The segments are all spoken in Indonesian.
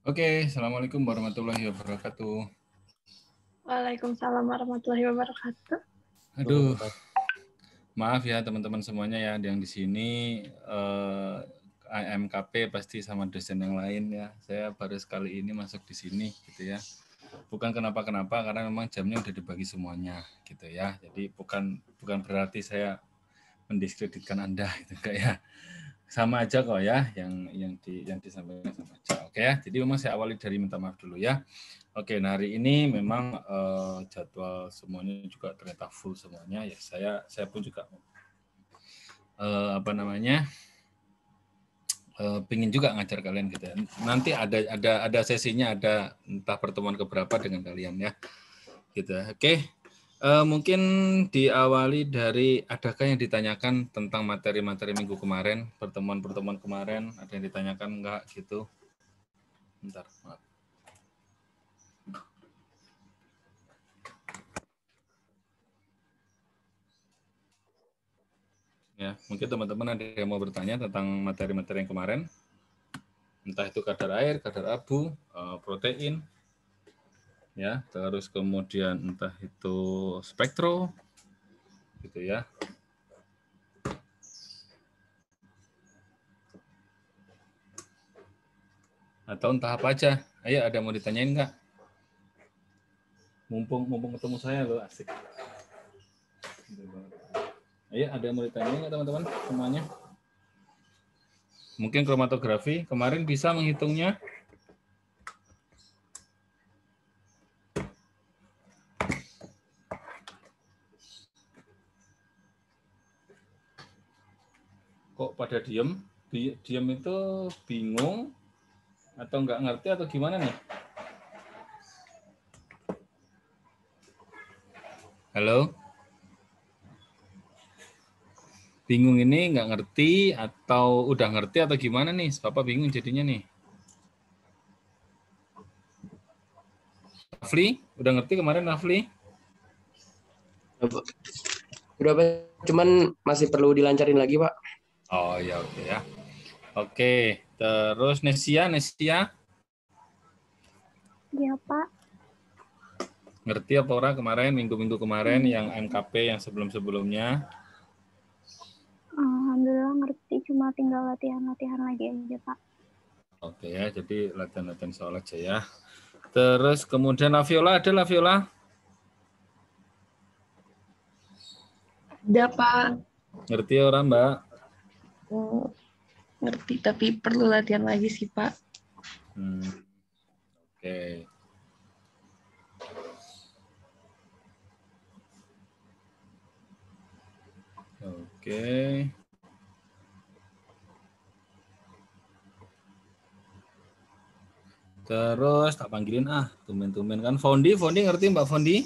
Oke, Assalamualaikum warahmatullahi wabarakatuh. Waalaikumsalam warahmatullahi wabarakatuh. Aduh, maaf ya teman-teman semuanya ya yang di sini AMKP pasti sama dosen yang lain ya. Saya baru sekali ini masuk di sini gitu ya. Bukan kenapa-kenapa karena memang jamnya udah dibagi semuanya gitu ya. Jadi bukan berarti saya mendiskreditkan Anda gitu kayak sama aja kok ya yang disampaikan sama aja. Oke ya. Jadi memang saya awali dari minta maaf dulu ya. Oke, nah hari ini memang jadwal semuanya juga ternyata full semuanya ya. Saya pun juga pingin juga ngajar kalian gitu ya. Nanti ada sesinya, ada entah pertemuan keberapa dengan kalian ya. Gitu. Oke. Mungkin diawali dari adakah yang ditanyakan tentang materi-materi minggu kemarin, pertemuan-pertemuan kemarin, ada yang ditanyakan enggak gitu? Bentar, maaf. Ya, mungkin teman-teman ada yang mau bertanya tentang materi-materi yang kemarin, entah itu kadar air, kadar abu, protein, ya, terus kemudian entah itu spektro, gitu ya. Atau entah apa aja. Ayo, ada yang mau ditanyain nggak? Mumpung ketemu saya loh, asik. Ayo, ada yang mau ditanyain nggak teman-teman semuanya? Mungkin kromatografi kemarin bisa menghitungnya. Kok pada diem? Diem itu bingung atau nggak ngerti atau gimana nih? Halo? Bingung ini nggak ngerti atau udah ngerti atau gimana nih? Papa bingung jadinya nih. Rafli, udah ngerti kemarin Rafli? Udah, Pak. Cuman masih perlu dilancarin lagi, Pak. Oh ya, oke ya. Oke, terus Nesia? Iya, Pak. Ngerti apa orang kemarin, minggu-minggu kemarin yang MKP yang sebelum-sebelumnya? Alhamdulillah ngerti, cuma tinggal latihan-latihan lagi aja, Pak. Oke ya, jadi latihan-latihan soal aja ya. Terus kemudian Laviola, ada Laviola? Ada, Pak. Ngerti orang, Mbak? Ngerti, tapi perlu latihan lagi sih, Pak. Oke. Oke. Terus tak panggilin tumben-tumben kan. Fondi ngerti Mbak Fondi?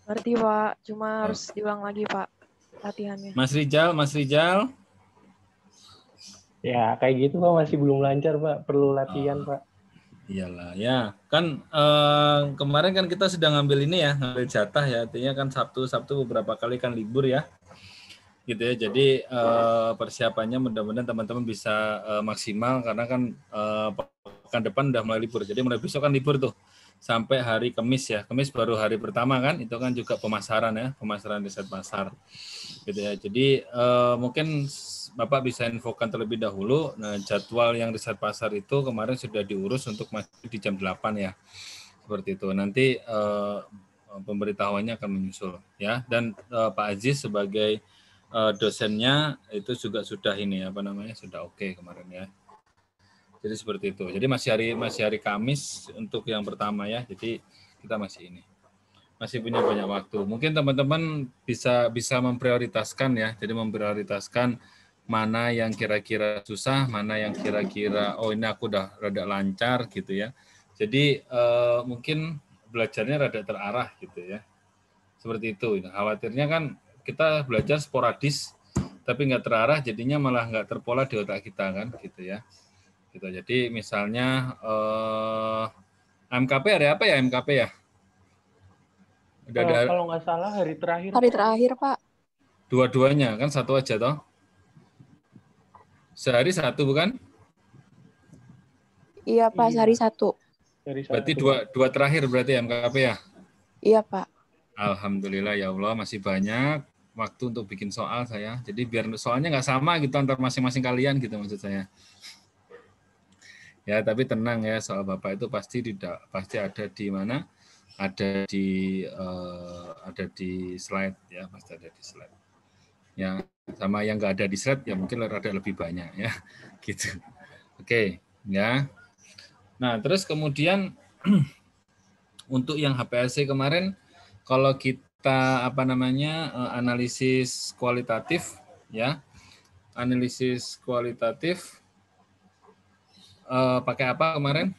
Ngerti, Pak. Cuma harus diulang lagi, Pak, latihannya. Mas Rijal? Ya, kayak gitu Pak, masih belum lancar Pak. Perlu latihan Pak. Iyalah, ya. Kan kemarin kan kita sedang ngambil ini ya, ngambil jatah ya. Artinya kan Sabtu beberapa kali kan libur ya. Gitu ya. Jadi persiapannya mudah-mudahan teman-teman bisa maksimal karena kan pekan depan udah mulai libur. Jadi mulai besok kan libur tuh. Sampai hari Kamis ya. Kamis baru hari pertama kan, itu kan juga pemasaran ya, pemasaran riset pasar. Gitu ya. Jadi mungkin Bapak bisa infokan terlebih dahulu. Nah, jadwal yang riset pasar itu kemarin sudah diurus untuk masuk di jam 8 ya. Seperti itu. Nanti pemberitahuannya akan menyusul ya. Dan Pak Aziz sebagai dosennya itu juga sudah sudah oke kemarin ya. Jadi seperti itu. Jadi masih hari Kamis untuk yang pertama ya. Jadi kita masih punya banyak waktu. Mungkin teman-teman bisa memprioritaskan ya. Jadi memprioritaskan mana yang kira-kira susah, mana yang kira-kira ini aku udah rada lancar gitu ya. Jadi mungkin belajarnya rada terarah gitu ya. Seperti itu. Khawatirnya kan kita belajar sporadis tapi nggak terarah, jadinya malah nggak terpola di otak kita kan gitu ya. Gitu. Jadi misalnya MKP ada apa ya MKP ya? Kalau nggak salah hari terakhir. Hari terakhir, Pak. Dua-duanya kan satu aja toh? Sehari satu bukan? Iya Pak, sehari satu. Berarti dua terakhir berarti ya MKP ya? Iya Pak. Alhamdulillah ya Allah, masih banyak waktu untuk bikin soal saya. Jadi biar soalnya nggak sama gitu antar masing-masing kalian gitu maksud saya. Ya, tapi tenang ya, soal Bapak itu pasti ada di mana? Ada di slide ya, pasti ada di slide. Ya, sama yang nggak ada di slide ya mungkin ada lebih banyak ya. Gitu. Oke, ya. Nah, terus kemudian untuk yang HPLC kemarin kalau kita analisis kualitatif ya. Analisis kualitatif pakai apa kemarin?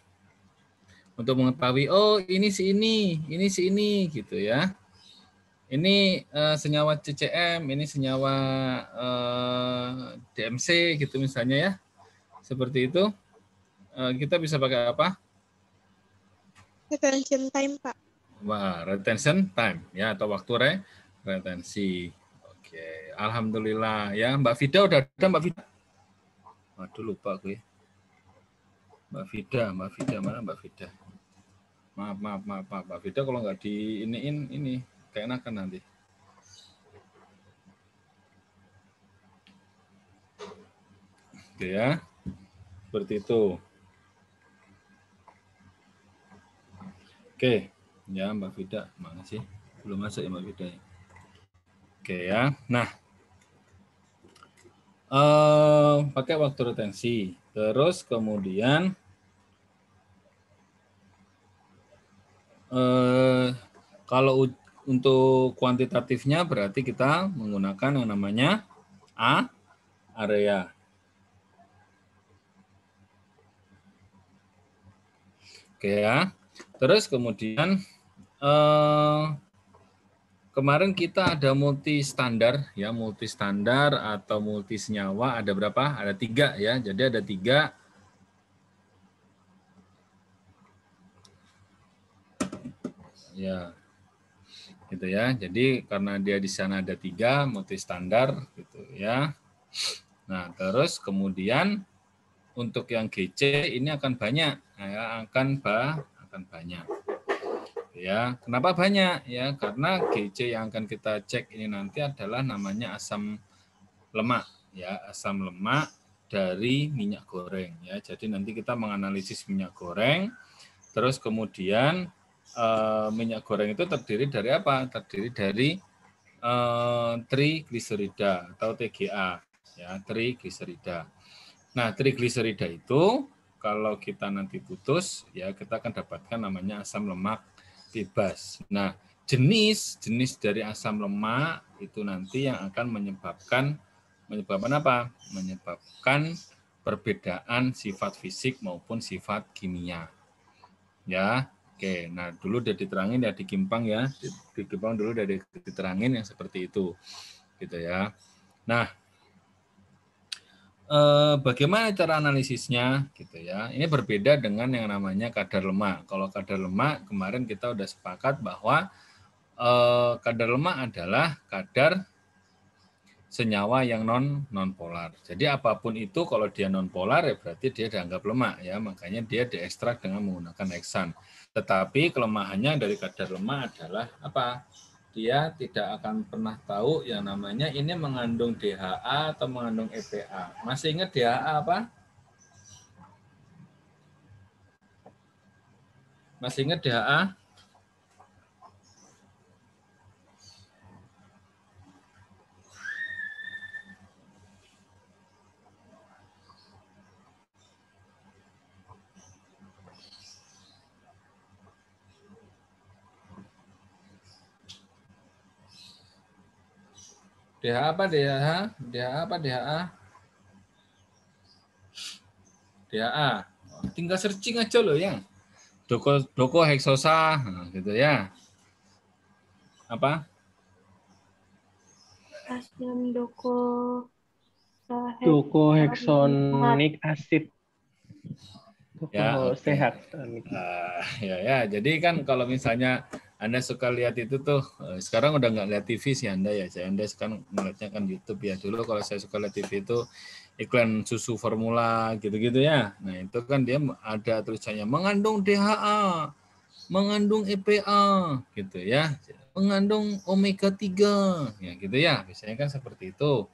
Untuk mengetahui ini si ini gitu ya. Ini senyawa CCM, ini senyawa DMC gitu misalnya ya. Seperti itu. Kita bisa pakai apa? Retention time, Pak. Wah, retention time ya atau waktu retensi. Oke, alhamdulillah ya. Mbak Vida udah ada Mbak Vida? Waduh lupa gue. Mbak Vida mana Mbak Vida? Maaf Mbak Vida kalau nggak di ini keenakan nanti. Oke ya. Seperti itu. Oke, ya Mbak Vida, mana sih? Belum masuk ya Mbak Vida ya. Oke ya. Nah, pakai waktu retensi. Terus kemudian kalau untuk kuantitatifnya berarti kita menggunakan yang namanya area. Oke ya. Terus kemudian kemarin kita ada multi standar atau multi senyawa ada berapa? Ada 3 ya. Jadi ada 3. Ya. Gitu ya. Jadi karena dia di sana ada 3 multi standar gitu ya. Nah, terus kemudian untuk yang GC ini akan banyak ya, akan banyak. Ya, kenapa banyak? Ya, karena GC yang akan kita cek ini nanti adalah namanya asam lemak, ya, asam lemak dari minyak goreng, ya. Jadi nanti kita menganalisis minyak goreng, terus kemudian minyak goreng itu terdiri dari apa? Terdiri dari trigliserida atau TGA, ya, trigliserida. Nah, trigliserida itu kalau kita nanti putus, ya kita akan dapatkan namanya asam lemak bebas. Nah, jenis dari asam lemak itu nanti yang akan menyebabkan apa? Menyebabkan perbedaan sifat fisik maupun sifat kimia. Ya, oke. Nah, dulu udah diterangin ya di Gimpang ya. Di Gimpang dulu udah diterangin yang seperti itu. Gitu ya. Nah, bagaimana cara analisisnya gitu ya. Ini berbeda dengan yang namanya kadar lemak. Kalau kadar lemak kemarin kita udah sepakat bahwa kadar lemak adalah kadar senyawa yang non polar. Jadi apapun itu kalau dia non polar ya berarti dia dianggap lemak ya. Makanya dia diekstrak dengan menggunakan heksan. Tetapi kelemahannya dari kadar lemak adalah apa? Dia tidak akan pernah tahu yang namanya ini mengandung DHA atau mengandung EPA. Masih ingat DHA apa? Masih ingat DHA? DHA apa DHA? DHA apa DHA? DHA. Tinggal searching aja loh ya. Doko heksosa gitu ya. Apa? Asam dokohexonic acid. Ya, sehat. Ya. Jadi kan kalau misalnya Anda suka lihat itu tuh, sekarang udah nggak lihat TV sih Anda ya. Anda sekarang melihatnya kan YouTube ya. Dulu kalau saya suka lihat TV itu iklan susu formula gitu-gitu ya. Nah, itu kan dia ada tulisannya mengandung DHA, mengandung EPA gitu ya. Mengandung omega 3 ya gitu ya. Biasanya kan seperti itu.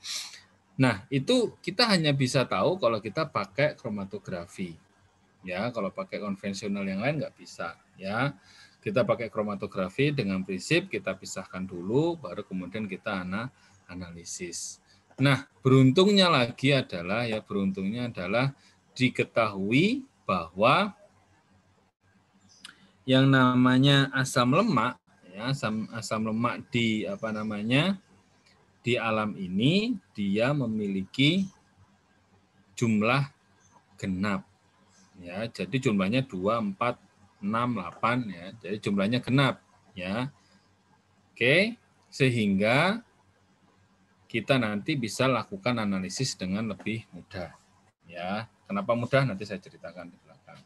Nah, itu kita hanya bisa tahu kalau kita pakai kromatografi. Ya, kalau pakai konvensional yang lain nggak bisa ya. Kita pakai kromatografi dengan prinsip kita pisahkan dulu baru kemudian kita analisis. Nah, beruntungnya adalah diketahui bahwa yang namanya asam lemak ya, asam lemak di di alam ini dia memiliki jumlah genap. Ya, jadi jumlahnya 2, 4, 6, 8 ya. Jadi jumlahnya genap ya. Oke, sehingga kita nanti bisa lakukan analisis dengan lebih mudah. Ya, kenapa mudah nanti saya ceritakan di belakang.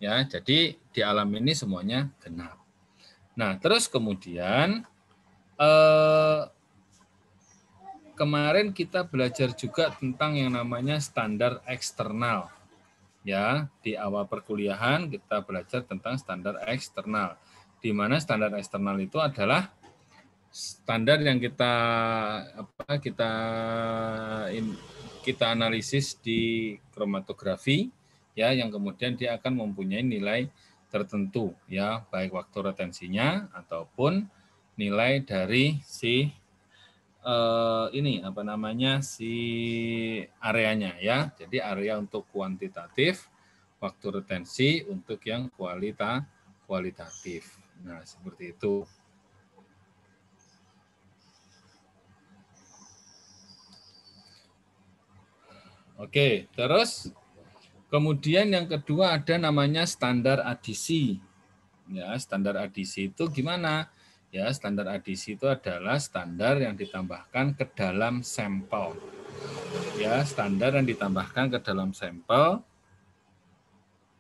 Ya, jadi di alam ini semuanya genap. Nah, terus kemudian kemarin kita belajar juga tentang yang namanya standar eksternal. Ya, di awal perkuliahan kita belajar tentang standar eksternal. Di mana standar eksternal itu adalah standar yang kita analisis di kromatografi ya, yang kemudian dia akan mempunyai nilai tertentu ya, baik waktu retensinya ataupun nilai dari si si areanya ya. Jadi area untuk kuantitatif, waktu retensi untuk yang kualitatif. Nah, seperti itu. Oke, terus kemudian yang kedua ada namanya standar adisi. Ya, standar adisi itu gimana? Ya, standar adisi itu adalah standar yang ditambahkan ke dalam sampel. Ya, standar yang ditambahkan ke dalam sampel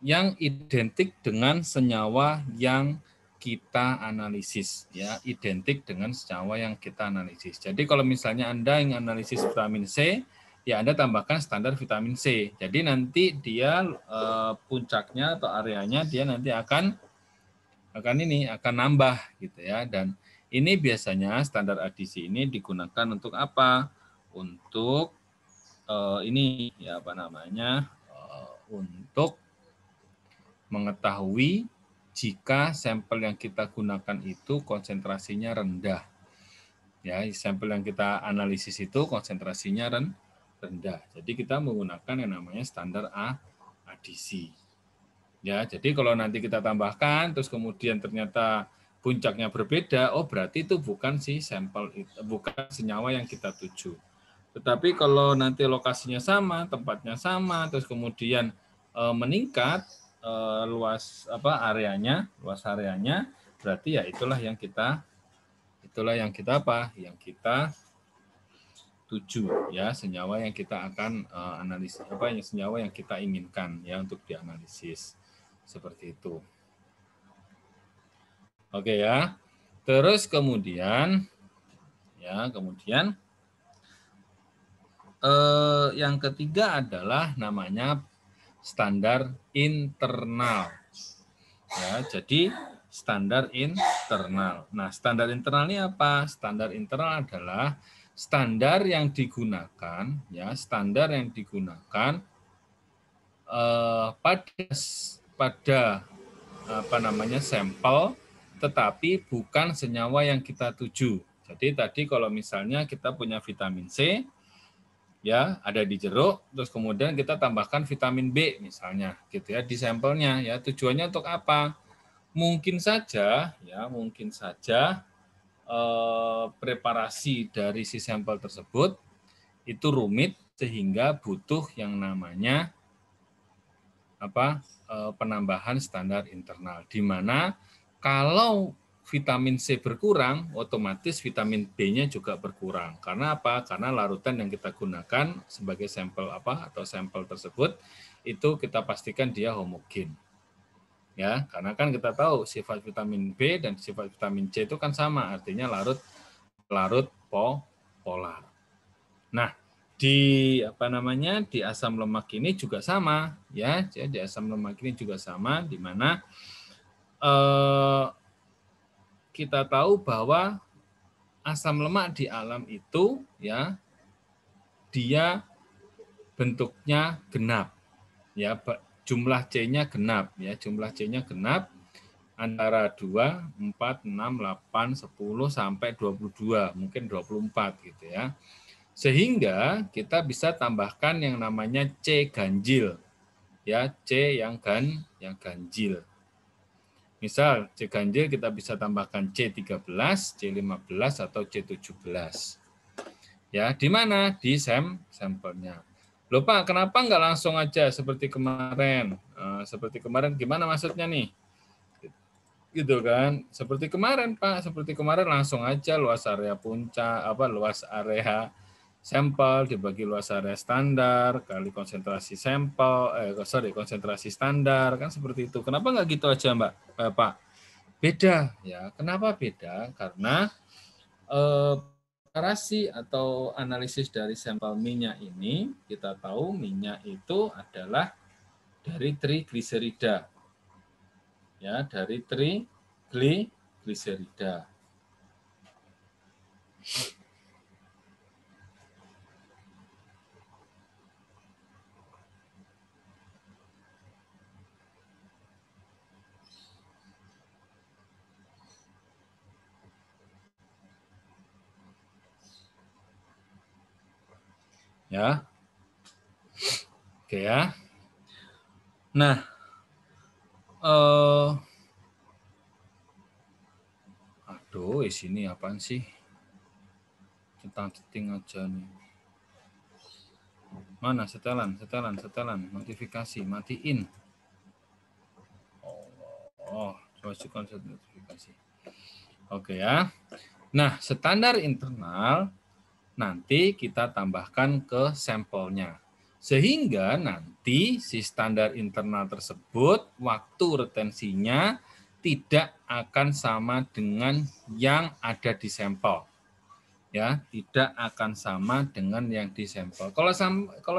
yang identik dengan senyawa yang kita analisis. Ya, identik dengan senyawa yang kita analisis. Jadi kalau misalnya Anda yang analisis vitamin C, ya Anda tambahkan standar vitamin C. Jadi nanti dia puncaknya atau areanya dia nanti akan nambah gitu ya. Dan ini biasanya standar adisi ini digunakan untuk apa? Untuk untuk mengetahui jika sampel yang kita gunakan itu konsentrasinya rendah. Ya, sampel yang kita analisis itu konsentrasinya rendah. Jadi kita menggunakan yang namanya standar adisi. Ya, jadi kalau nanti kita tambahkan terus kemudian ternyata puncaknya berbeda, oh berarti itu bukan bukan senyawa yang kita tuju. Tetapi kalau nanti lokasinya sama, tempatnya sama, terus kemudian meningkat luas areanya, berarti ya itulah yang kita tuju ya, senyawa yang kita akan analisis senyawa yang kita inginkan ya untuk dianalisis. Seperti itu. Oke ya. Terus kemudian yang ketiga adalah namanya standar internal. Ya, jadi standar internal. Nah, standar internal ini apa? Standar internal adalah standar yang digunakan pada sampel, tetapi bukan senyawa yang kita tuju. Jadi tadi kalau misalnya kita punya vitamin C, ya ada di jeruk, terus kemudian kita tambahkan vitamin B misalnya, gitu ya di sampelnya, ya tujuannya untuk apa? Mungkin saja preparasi dari si sampel tersebut itu rumit sehingga butuh yang namanya penambahan standar internal, di mana kalau vitamin C berkurang, otomatis vitamin B-nya juga berkurang. Karena apa? Karena larutan yang kita gunakan sebagai sampel atau sampel tersebut itu kita pastikan dia homogen. Ya, karena kan kita tahu sifat vitamin B dan sifat vitamin C itu kan sama, artinya larut polar. Nah, di di asam lemak ini juga sama ya. Di asam lemak ini juga sama di mana kita tahu bahwa asam lemak di alam itu ya dia bentuknya genap ya, jumlah C-nya genap ya, jumlah C-nya genap antara 2, 4, 6, 8, 10 sampai 22, mungkin 24 gitu ya. Sehingga kita bisa tambahkan yang namanya C ganjil. Ya, C yang ganjil. Misal C ganjil kita bisa tambahkan C13, C15 atau C17. Ya, di mana? Di sampelnya. Loh Pak, kenapa nggak langsung aja seperti kemarin? Seperti kemarin gimana maksudnya nih? Gitu kan? Seperti kemarin Pak, seperti kemarin langsung aja luas area puncak, luas area sampel dibagi luas area standar kali konsentrasi sampel, konsentrasi standar kan seperti itu. Kenapa nggak gitu aja Mbak, Pak? Beda ya. Kenapa beda? Karena komparasi atau analisis dari sampel minyak ini kita tahu minyak itu adalah dari trigliserida. Ya, dari trigliserida. Ya. Oke ya. Nah, aduh, sini apaan sih? Centang-centing aja nih. Mana setelan, notifikasi, matiin. Oh, masukkan notifikasi. Oke ya. Nah, standar internal nanti kita tambahkan ke sampelnya. Sehingga nanti si standar internal tersebut waktu retensinya tidak akan sama dengan yang ada di sampel. Ya, tidak akan sama dengan yang di sampel. Kalau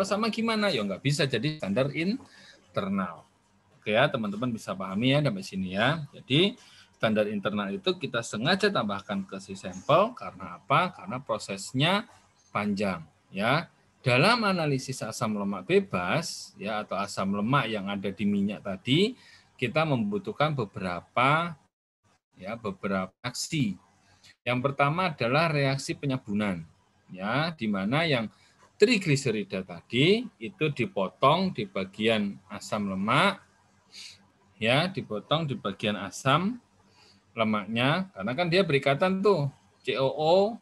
sama gimana? Ya nggak bisa jadi standar internal. Oke ya, teman-teman bisa pahami ya sampai sini ya. Jadi standar internal itu kita sengaja tambahkan ke si sampel karena apa? Karena prosesnya panjang ya. Dalam analisis asam lemak bebas ya atau asam lemak yang ada di minyak tadi, kita membutuhkan beberapa aksi. Yang pertama adalah reaksi penyabunan ya, di mana yang trigliserida tadi itu dipotong di bagian asam lemak ya, dipotong di bagian asam lemaknya karena kan dia berikatan tuh COO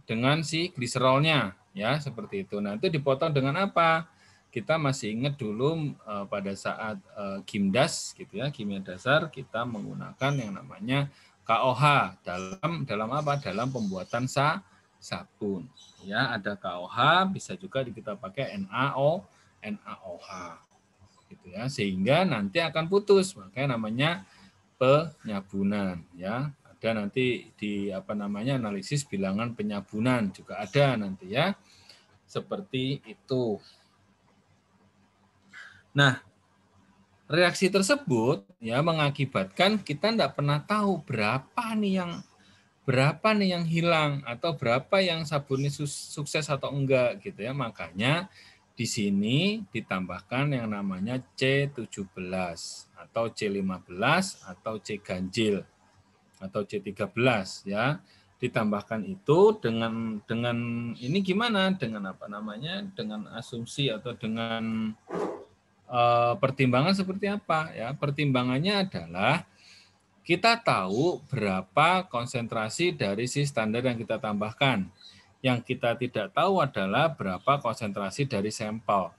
dengan si gliserolnya ya, seperti itu. Nah, itu dipotong dengan apa? Kita masih ingat dulu pada saat Gimdas gitu ya, kimia dasar kita menggunakan yang namanya KOH dalam apa? Dalam pembuatan sabun. Ya, ada KOH, bisa juga kita pakai NaOH. Gitu ya, sehingga nanti akan putus, makanya namanya penyabunan ya. Ada nanti di analisis bilangan penyabunan juga ada nanti ya. Seperti itu. Nah, reaksi tersebut ya mengakibatkan kita tidak pernah tahu berapa nih yang hilang atau berapa yang sabunnya sukses atau enggak gitu ya. Makanya di sini ditambahkan yang namanya C17 atau C15 atau C ganjil atau C13 ya. Ditambahkan itu dengan ini gimana? Dengan dengan asumsi atau dengan pertimbangan seperti apa ya? Pertimbangannya adalah kita tahu berapa konsentrasi dari si standar yang kita tambahkan. Yang kita tidak tahu adalah berapa konsentrasi dari sampel.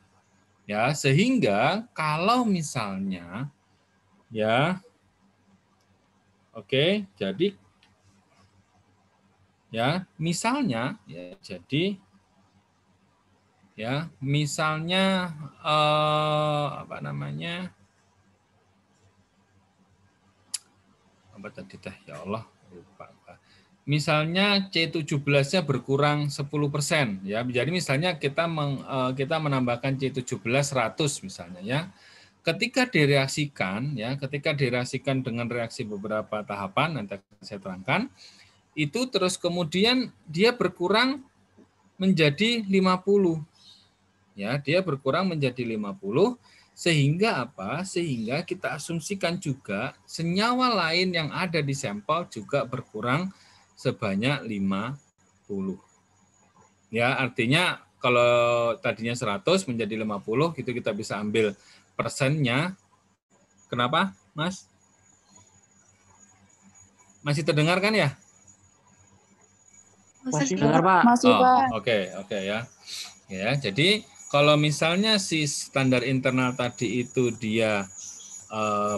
Ya, sehingga kalau misalnya ya oke, jadi ya, misalnya ya jadi ya, misalnya apa tadi teh ya Allah lupa. misalnya C17-nya berkurang 10% ya. Jadi misalnya kita menambahkan C17 100 misalnya ya. Ketika direaksikan dengan reaksi beberapa tahapan nanti akan saya terangkan, itu terus kemudian dia berkurang menjadi 50. Ya, dia berkurang menjadi 50 sehingga apa? Sehingga kita asumsikan juga senyawa lain yang ada di sampel juga berkurang sebanyak 50. Ya, artinya kalau tadinya 100 menjadi 50, itu kita bisa ambil persennya. Kenapa, Mas? Masih terdengar kan ya? Masih, Dengar, Pak. Masih, Pak. Oke ya. Ya, jadi kalau misalnya si standar internal tadi itu dia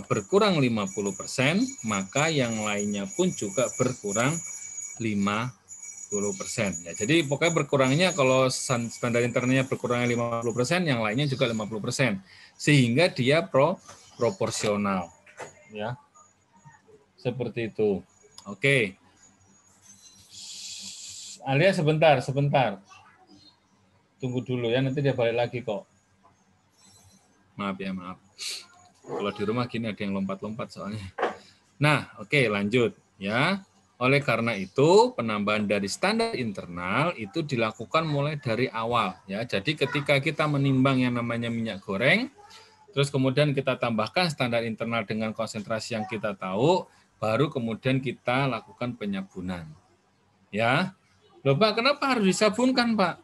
berkurang 50%, maka yang lainnya pun juga berkurang 50%. Ya, jadi pokoknya berkurangnya kalau standar internalnya berkurangnya 50%, yang lainnya juga 50%. Sehingga dia proporsional. Ya. Seperti itu. Oke. Alia sebentar. Tunggu dulu ya, nanti dia balik lagi kok. Maaf. Kalau di rumah gini ada yang lompat-lompat soalnya. Nah, oke, lanjut ya. Oleh karena itu, penambahan dari standar internal itu dilakukan mulai dari awal ya. Jadi ketika kita menimbang yang namanya minyak goreng, terus kemudian kita tambahkan standar internal dengan konsentrasi yang kita tahu, baru kemudian kita lakukan penyabunan. Ya. Loh, Pak, kenapa harus disabunkan, Pak?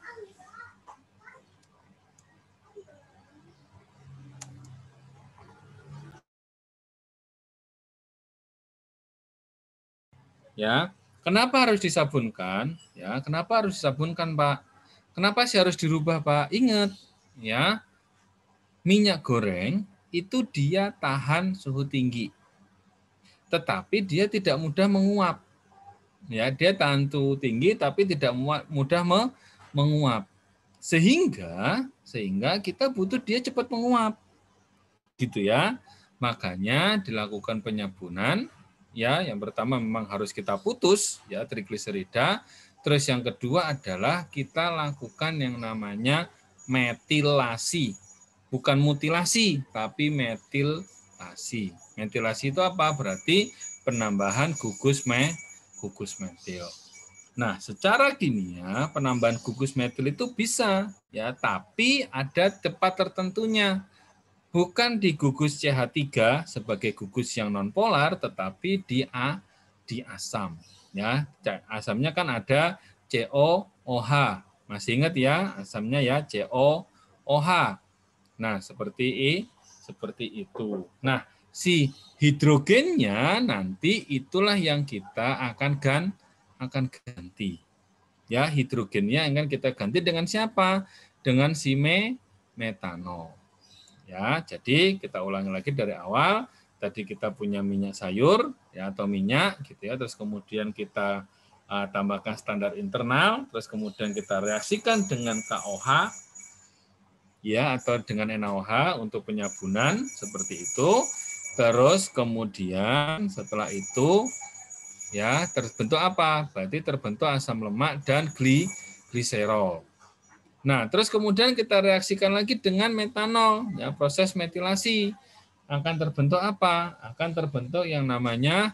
Ya, kenapa harus disabunkan? Ya, kenapa harus disabunkan, Pak? Kenapa sih harus dirubah, Pak? Ingat, ya, minyak goreng itu dia tahan suhu tinggi, tetapi dia tidak mudah menguap. Ya, dia tahan suhu tinggi, tapi tidak mudah menguap. Sehingga kita butuh dia cepat menguap, gitu ya. Makanya dilakukan penyabunan. Ya, yang pertama memang harus kita putus ya trigliserida. Terus yang kedua adalah kita lakukan yang namanya metilasi. Bukan mutilasi, tapi metilasi. Metilasi itu apa? Berarti penambahan gugus metil. Nah, secara kimia penambahan gugus metil itu bisa ya, tapi ada tempat tertentunya. Bukan di gugus CH3 sebagai gugus yang nonpolar, tetapi di asam. Ya, asamnya kan ada COOH. Masih ingat ya, asamnya ya COOH. Nah, seperti itu. Nah, si hidrogennya nanti itulah yang kita akan ganti. Ya, hidrogennya akan kita ganti dengan siapa? Dengan si metanol. Ya, jadi kita ulangi lagi dari awal. Tadi kita punya minyak sayur ya atau minyak gitu ya. Terus kemudian kita tambahkan standar internal, terus kemudian kita reaksikan dengan KOH ya atau dengan NaOH untuk penyabunan seperti itu. Terus kemudian setelah itu ya terbentuk apa? Berarti terbentuk asam lemak dan gliserol. Nah, terus kemudian kita reaksikan lagi dengan metanol, ya proses metilasi. Akan terbentuk apa? Akan terbentuk yang namanya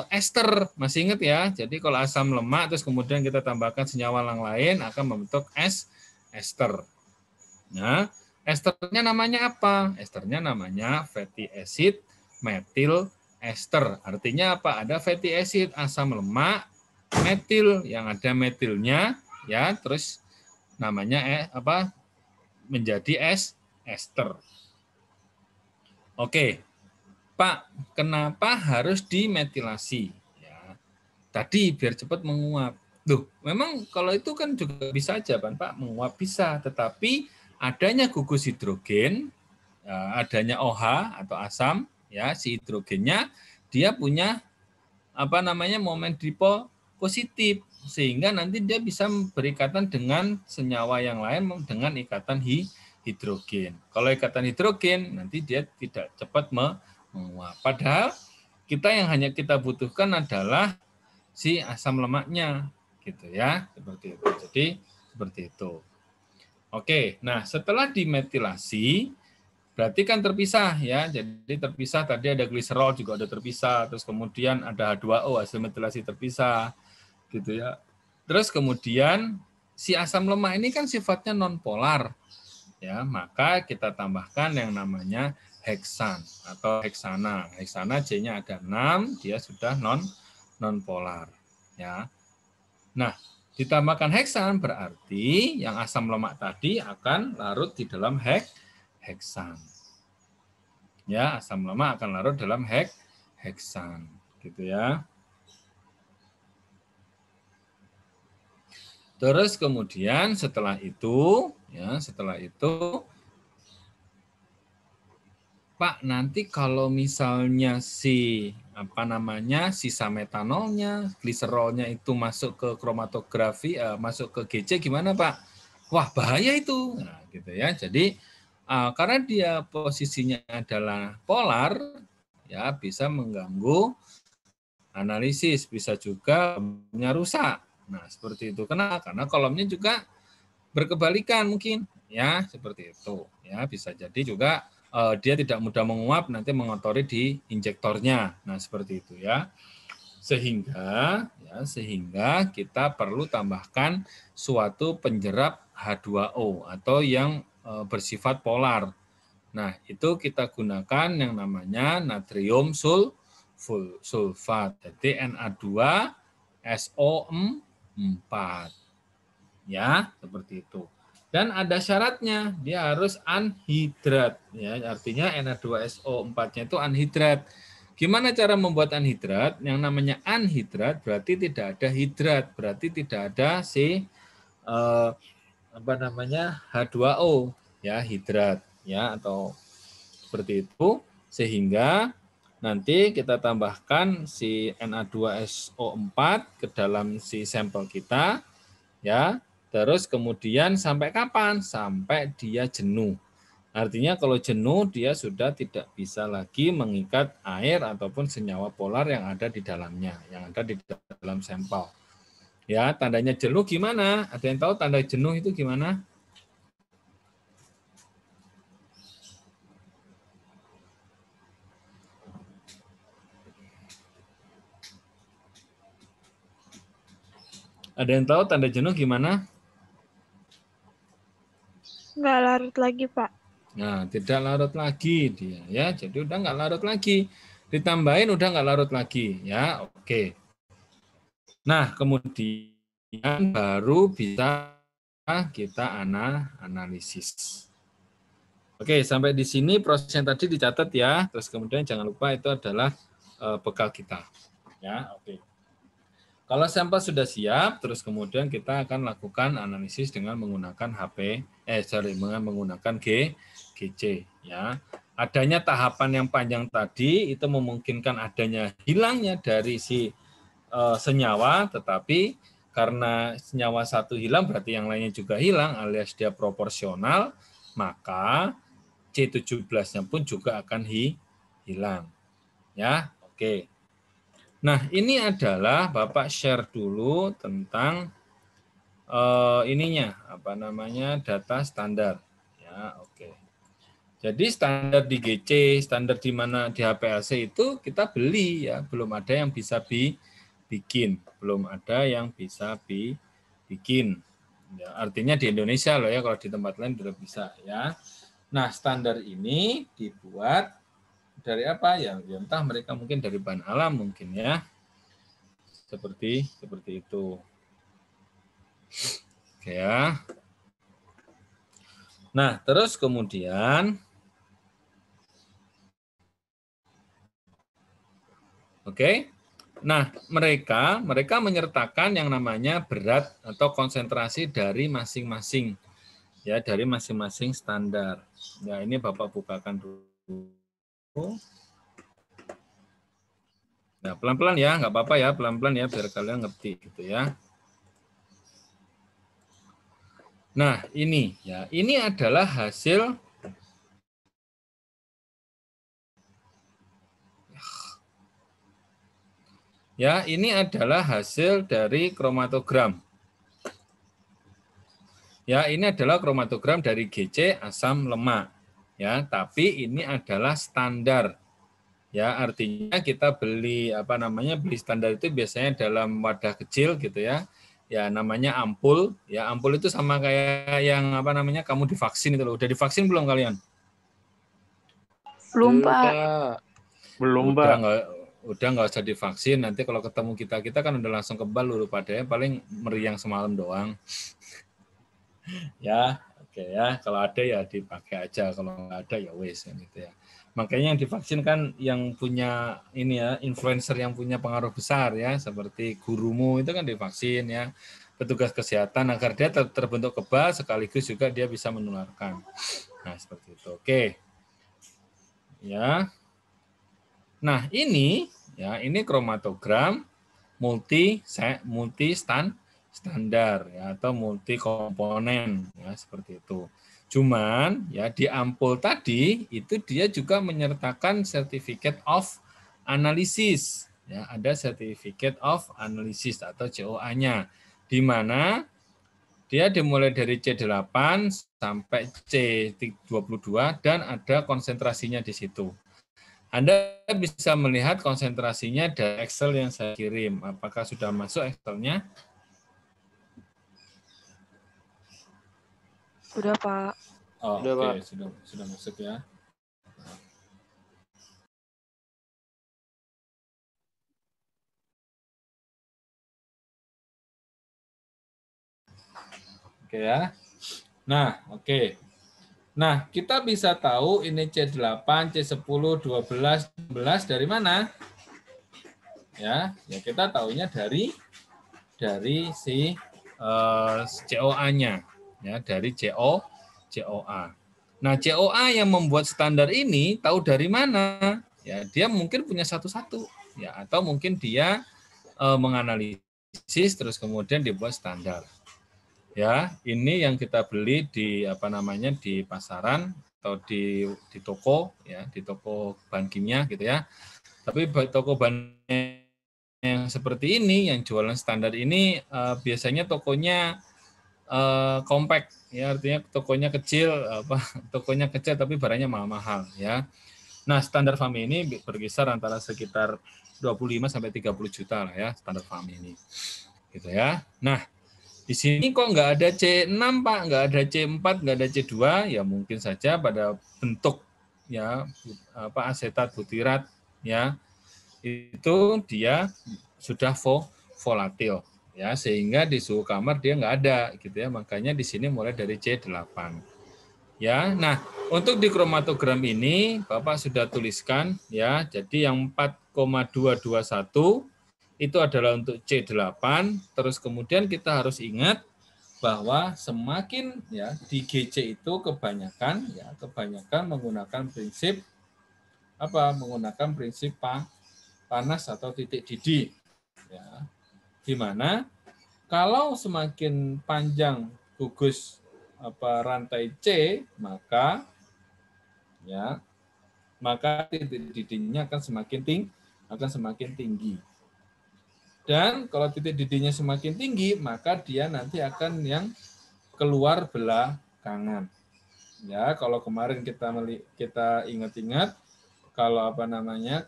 ester. Masih ingat ya? Jadi kalau asam lemak terus kemudian kita tambahkan senyawa yang lain akan membentuk ester. Nah, esternya namanya apa? Esternya namanya fatty acid metil ester. Artinya apa? Ada fatty acid asam lemak, metil yang ada metilnya ya, terus namanya menjadi ester. Oke, Pak, kenapa harus dimetilasi? Ya, tadi biar cepat menguap. Loh, memang kalau itu kan juga bisa aja, Pak, menguap bisa, tetapi adanya gugus hidrogen, adanya OH atau asam, ya si hidrogennya dia punya momen dipo positif, sehingga nanti dia bisa berikatan dengan senyawa yang lain dengan ikatan hidrogen. Kalau ikatan hidrogen nanti dia tidak cepat menguap. Padahal yang hanya kita butuhkan adalah si asam lemaknya, gitu ya, seperti itu. Jadi seperti itu. Oke, nah setelah dimetilasi, berarti kan terpisah ya. Jadi terpisah tadi ada gliserol juga ada terpisah, terus kemudian ada H2O hasil metilasi terpisah, gitu ya. Terus kemudian si asam lemak ini kan sifatnya nonpolar, ya, maka kita tambahkan yang namanya heksan atau heksana. Heksana J-nya ada 6, dia sudah nonpolar, ya. Nah, ditambahkan heksan berarti yang asam lemak tadi akan larut di dalam heksan. Ya, asam lemak akan larut dalam heksan, gitu ya. Terus kemudian setelah itu, Pak, nanti kalau misalnya sisa metanolnya, gliserolnya itu masuk ke kromatografi, masuk ke GC gimana, Pak? Wah, bahaya itu. Nah, gitu ya. Jadi karena dia posisinya adalah polar, ya bisa mengganggu analisis, bisa juga rusak. Nah, seperti itu. Kenapa? Karena kolomnya juga berkebalikan mungkin, ya, seperti itu. Ya, bisa jadi juga dia tidak mudah menguap, nanti mengotori di injektornya. Nah, seperti itu ya. Sehingga kita perlu tambahkan suatu penjerap H2O atau yang bersifat polar. Nah, itu kita gunakan yang namanya natrium sulfat. Jadi Na2SO4. Ya, seperti itu. Dan ada syaratnya, dia harus anhidrat. Ya, artinya Na2SO4-nya itu anhidrat. Gimana cara membuat anhidrat? Yang namanya anhidrat berarti tidak ada hidrat, berarti tidak ada H2O, ya, hidrat, ya, atau seperti itu. Sehingga nanti kita tambahkan si Na2SO4 ke dalam si sampel kita, ya. Terus kemudian sampai kapan? Sampai dia jenuh. Artinya kalau jenuh dia sudah tidak bisa lagi mengikat air ataupun senyawa polar yang ada di dalamnya, yang ada di dalam sampel. Ya, tandanya jenuh gimana? Ada yang tahu tanda jenuh itu gimana? Ada yang tahu tanda jenuh gimana? Nggak larut lagi, Pak. Nah, tidak larut lagi dia, ya. Jadi udah nggak larut lagi. Ditambahin udah nggak larut lagi, ya. Oke. Nah, kemudian baru bisa kita analisis. Oke, sampai di sini proses yang tadi dicatat ya. Terus kemudian jangan lupa itu adalah bekal kita. Ya, oke. Kalau sampel sudah siap, terus kemudian kita akan lakukan analisis dengan menggunakan menggunakan GC. Ya, adanya tahapan yang panjang tadi itu memungkinkan adanya hilangnya dari si senyawa, tetapi karena senyawa satu hilang berarti yang lainnya juga hilang alias dia proporsional, maka C17-nya pun juga akan hilang. Ya, oke. Nah, ini adalah Bapak share dulu tentang data standar. Ya, oke. Jadi standar di GC, standar di mana di HPLC itu kita beli ya, belum ada yang bisa bikin, belum ada yang bisa bikin. Ya, artinya di Indonesia loh ya, kalau di tempat lain belum bisa ya. Nah, standar ini dibuat dari apa ya? Entah mereka mungkin dari bahan alam mungkin ya. Seperti itu. Oke ya. Nah, terus kemudian oke. Nah, mereka menyertakan yang namanya berat atau konsentrasi dari masing-masing ya, dari masing-masing standar. Ya, ini Bapak bukakan dulu. Nah, pelan-pelan ya, nggak apa-apa ya, pelan-pelan ya, biar kalian ngerti gitu ya. Nah, ini ya, ini adalah hasil Ya, ini adalah hasil dari kromatogram. Ya, ini adalah kromatogram dari GC asam lemak. Ya, tapi ini adalah standar. Ya, artinya kita beli beli standar itu biasanya dalam wadah kecil gitu ya. Ya, namanya ampul. Ya, ampul itu sama kayak yang kamu divaksin itu loh. Udah divaksin belum kalian? Belum, Pak. Belum, Udah Pak. nggak usah divaksin. Nanti kalau ketemu kita kan udah langsung kebal dulu padanya paling meriang semalam doang. Ya, oke ya. Kalau ada ya dipakai aja. Kalau nggak ada ya wes gitu ya. Makanya yang divaksin kan yang punya ini ya, influencer yang punya pengaruh besar ya, seperti gurumu itu kan divaksin ya, petugas kesehatan agar dia terbentuk kebal sekaligus juga dia bisa menularkan. Nah, seperti itu. Oke. Ya. Nah, ini kromatogram standar ya atau multi komponen ya seperti itu. Cuman ya di ampul tadi itu dia juga menyertakan certificate of analysis ya, ada certificate of analysis atau COA-nya di mana dia dimulai dari C8 sampai C22 dan ada konsentrasinya di situ. Anda bisa melihat konsentrasinya dari Excel yang saya kirim. Apakah sudah masuk Excel-nya? Sudah, Pak. Oh, Sudah, Pak. oke, sudah masuk ya. Oke ya. Nah, oke. Nah, kita bisa tahu ini C8, C10, 12, 16 dari mana? Ya kita tahunya dari si COA-nya ya, dari COA. Nah, COA yang membuat standar ini tahu dari mana? Ya, dia mungkin punya satu-satu ya, atau mungkin dia menganalisis terus kemudian dibuat standar. Ya, ini yang kita beli di di pasaran atau di toko ya, di toko bahan kimia gitu ya. Tapi toko bahan yang seperti ini yang jualan standar ini biasanya tokonya compact ya, artinya tokonya kecil tokonya kecil tapi barangnya mahal-mahal ya. Nah, standar FAMI ini berkisar antara sekitar 25 sampai 30 juta lah ya standar FAMI ini. Gitu ya. Nah, di sini kok nggak ada C6 Pak, nggak ada C4, nggak ada C2, ya mungkin saja pada bentuk ya asetat butirat ya itu dia sudah volatil ya, sehingga di suhu kamar dia nggak ada gitu ya, makanya di sini mulai dari C8 ya. Nah, untuk di kromatogram ini Bapak sudah tuliskan ya, jadi yang 4,221 itu adalah untuk C8, terus kemudian kita harus ingat bahwa semakin ya di GC itu kebanyakan menggunakan prinsip menggunakan prinsip panas atau titik didih ya, di mana kalau semakin panjang gugus rantai C maka titik didihnya akan semakin tinggi. Dan kalau titik didihnya semakin tinggi, maka dia nanti akan yang keluar belakangan. Ya, kalau kemarin kita ingat-ingat, kalau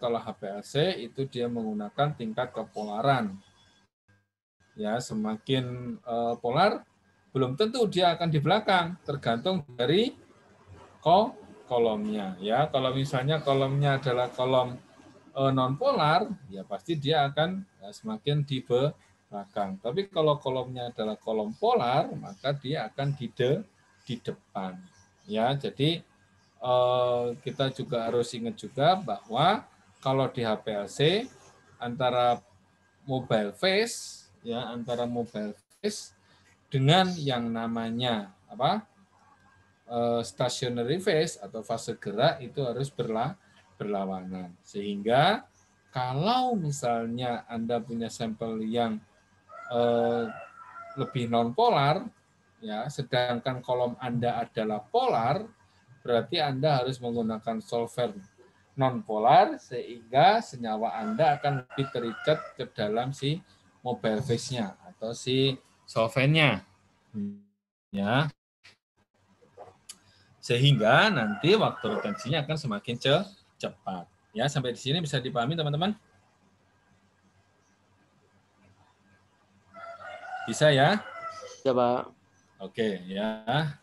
kalau HPLC itu dia menggunakan tingkat kepolaran. Ya, semakin polar, belum tentu dia akan di belakang, tergantung dari kolomnya. Ya, kalau misalnya kolomnya adalah kolom non polar, ya pasti dia akan semakin di belakang. Tapi kalau kolomnya adalah kolom polar, maka dia akan di depan. Ya, jadi kita juga harus ingat juga bahwa kalau di HPLC antara mobile phase dengan yang namanya stationary phase atau fase gerak itu harus berlawanan. Sehingga kalau misalnya Anda punya sampel yang lebih non-polar, ya, sedangkan kolom Anda adalah polar, berarti Anda harus menggunakan solver nonpolar sehingga senyawa Anda akan lebih terikat ke dalam si mobile phase-nya atau si solventnya. Ya. Sehingga nanti waktu retensinya akan semakin cepat. Ya, sampai di sini bisa dipahami teman-teman? Bisa ya? Ya, Pak. Oke, ya.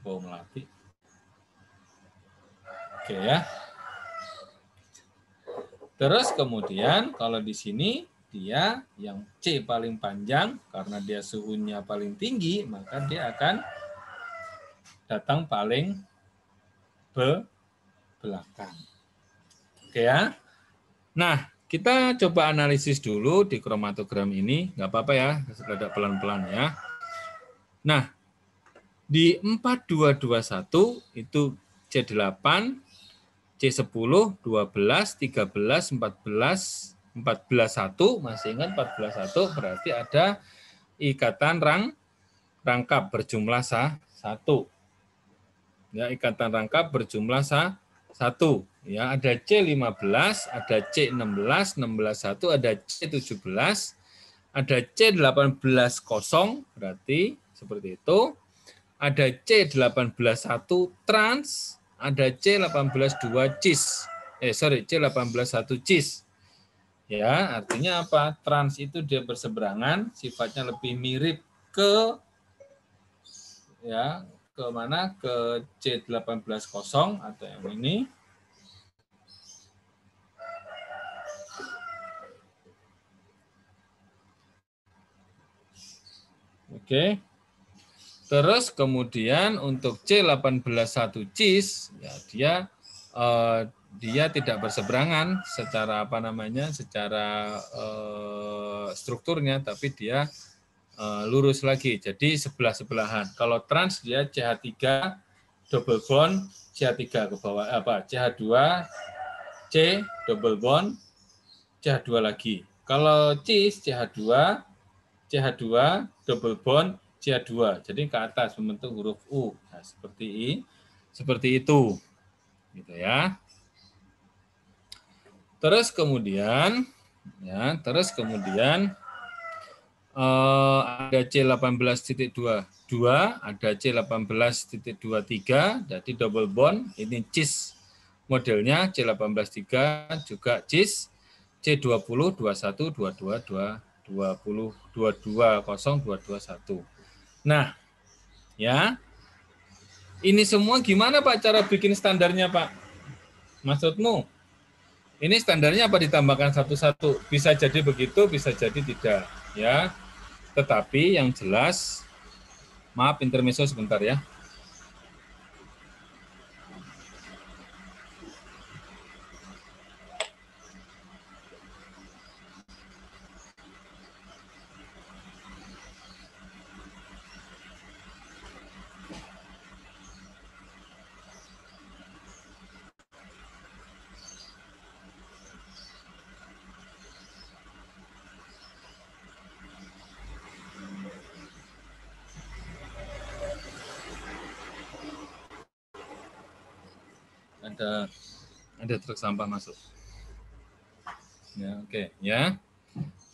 Bau melati. Oke ya. Terus kemudian kalau di sini dia yang C paling panjang karena dia suhunya paling tinggi, maka dia akan datang paling belakang. Oke ya. Nah, kita coba analisis dulu di kromatogram ini, nggak apa-apa ya, sekedar pelan-pelan ya. Nah, di 4221 itu C8, C10, 12, 13, 14, 14.1, masih ingat 14.1 berarti ada ikatan rangkap berjumlah 1. Ya, ikatan rangkap berjumlah 1. Ya, ada C15, ada C16, 16.1, ada C17, ada C18 kosong, berarti seperti itu. Ada C18.1 trans, ada C18.2 cis. C18.1 cis. Ya, artinya apa? Trans itu dia berseberangan, sifatnya lebih mirip ke ya, ke mana? Ke C18 kosong atau yang ini. Oke. Terus kemudian untuk C18.1 cis ya dia tidak berseberangan secara secara strukturnya, tapi dia lurus lagi, jadi sebelah-sebelahan. Kalau trans dia CH3 double bond CH3 ke bawah CH2 C double bond CH2 lagi. Kalau cis CH2 double bond CH2, jadi ke atas membentuk huruf U. Nah, seperti itu, gitu ya. Terus kemudian ada C18.22, ada C18.23, jadi double bond. Ini cis modelnya C18.3 juga cis, C20, 21, 22, 20, 22, 0, 221. Nah, ya, ini semua gimana Pak cara bikin standarnya Pak? Maksudmu? Ini standarnya apa ditambahkan satu-satu? Bisa jadi begitu, bisa jadi tidak. Ya, tetapi yang jelas, maaf intermezzo sebentar ya. Ada truk sampah masuk. Ya, oke, ya.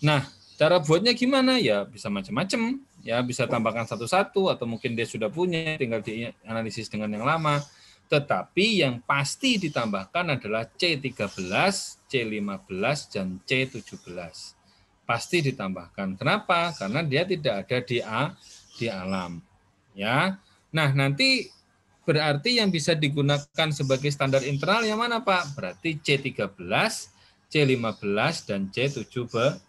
Nah, cara buatnya gimana? Ya bisa macam-macam. Ya bisa tambahkan satu-satu atau mungkin dia sudah punya, tinggal dianalisis dengan yang lama. Tetapi yang pasti ditambahkan adalah C13, C15, dan C17. Pasti ditambahkan. Kenapa? Karena dia tidak ada di alam. Ya. Nah, nanti berarti yang bisa digunakan sebagai standar internal yang mana, Pak? Berarti C13, C15, dan C17.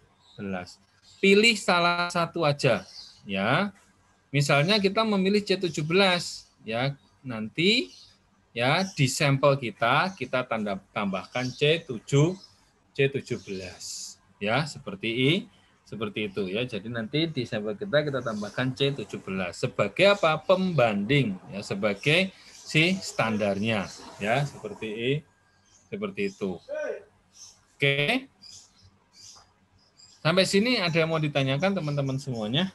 Pilih salah satu aja, ya. Misalnya kita memilih C17, ya. Nanti ya di sampel kita tambahkan C17, ya, seperti itu ya. Jadi nanti di sampel kita tambahkan C17 sebagai apa? Pembanding ya, sebagai si standarnya ya, seperti itu. Oke. Sampai sini ada yang mau ditanyakan teman-teman semuanya?